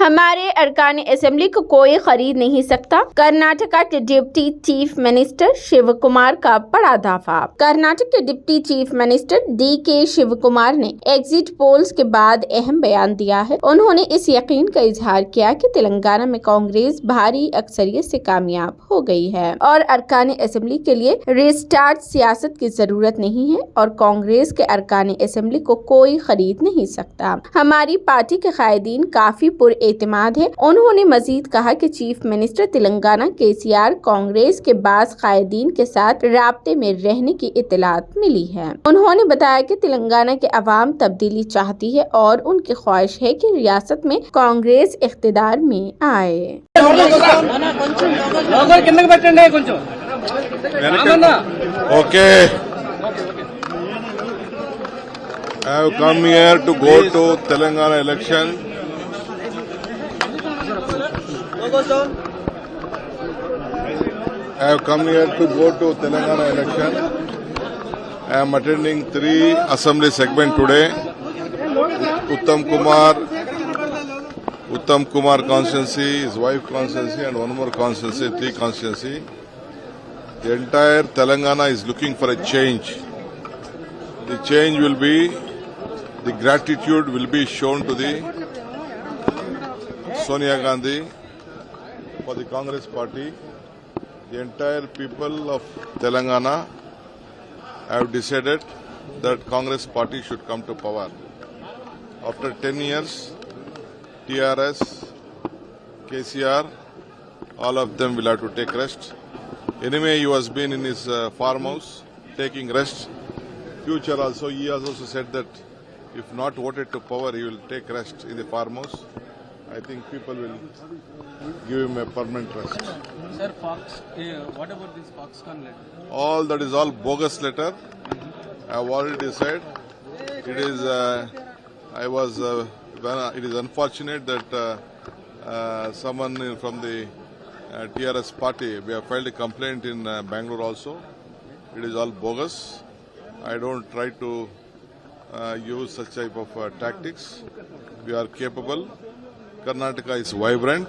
हमारे अरकान असेंबली को कोई खरीद नहीं सकता। कर्नाटका के deputy chief minister Shivakumar का बड़ा दावा। कर्नाटक के deputy chief minister DK Shivakumar ने एग्जिट पोल्स के बाद अहम बयान दिया है। उन्होंने इस यकीन का इजहार किया कि तेलंगाना में कांग्रेस भारी अक्सरियत से कामयाब हो गई है और अरकान असेंबली के लिए रिस्टार्ट सियासत की जरूरत नहीं है और कांग्रेस के अरकान असेंबली को कोई खरीद नहीं सकता। हमारी पार्टी के कायदीन काफी पुरएतमाद है। उन्होंने मजीद कहा कि chief minister Telangana KCR Congress के बास कायदीन के साथ राब्ते में रहने की इत्तलात मिली है। उन्होंने बताया कि तेलंगाना के अवाम तब्दीली चाहती है और उनकी ख्वाहिश है कि रियासत में कांग्रेस इख्तिदार में आए। Okay. I have come here to go to Telangana election. I have come here to go to Telangana election. I am attending 3 assembly segments today. Uttam Kumar constituency, his wife constituency, and one more constituency, 3 constituency. The entire Telangana is looking for a change. The change will be, the gratitude will be shown to the Sonia Gandhi for the Congress party. The entire people of Telangana have decided that Congress party should come to power. After 10 years, TRS, KCR, all of them will have to take rest. Anyway, he has been in his farmhouse taking rest. Future also, he has also said that if not voted to power, he will take rest in the farmhouse. I think people will give him a permanent rest. Sir, what about this Foxconn letter? All that is all bogus letter. I have already said. It is. It is unfortunate that someone from the TRS party, we have filed a complaint in Bangalore also. It is all bogus. I don't try to use such type of tactics. We are capable. Karnataka is vibrant.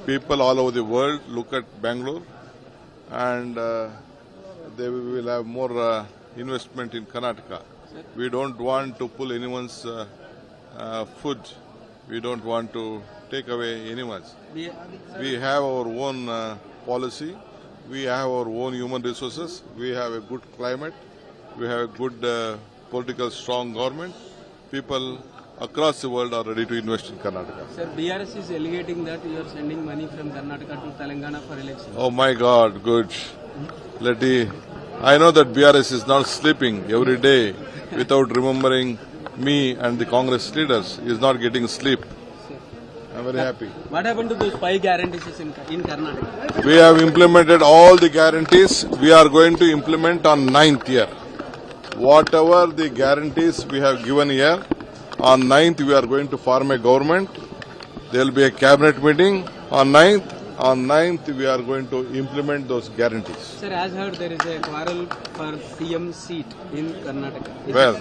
People all over the world look at Bangalore and they will have more investment in Karnataka. We don't want to pull anyone's food. We don't want to take away anyone's. We have our own policy. We have our own human resources. We have a good climate. We have a good political strong government. People across the world are ready to invest in Karnataka. Sir, BRS is alleging that you are sending money from Karnataka to Telangana for election. Oh my God, good. I know that BRS is not sleeping every day without remembering me and the Congress leaders. He is not getting sleep. I am very happy. What happened to those 5 guarantees in Karnataka? We have implemented all the guarantees. We are going to implement on 9th year. Whatever the guarantees we have given here, on 9th we are going to form a government. There will be a cabinet meeting on 9th. On 9th we are going to implement those guarantees. Sir, as heard there is a quarrel for CM seat in Karnataka. Well,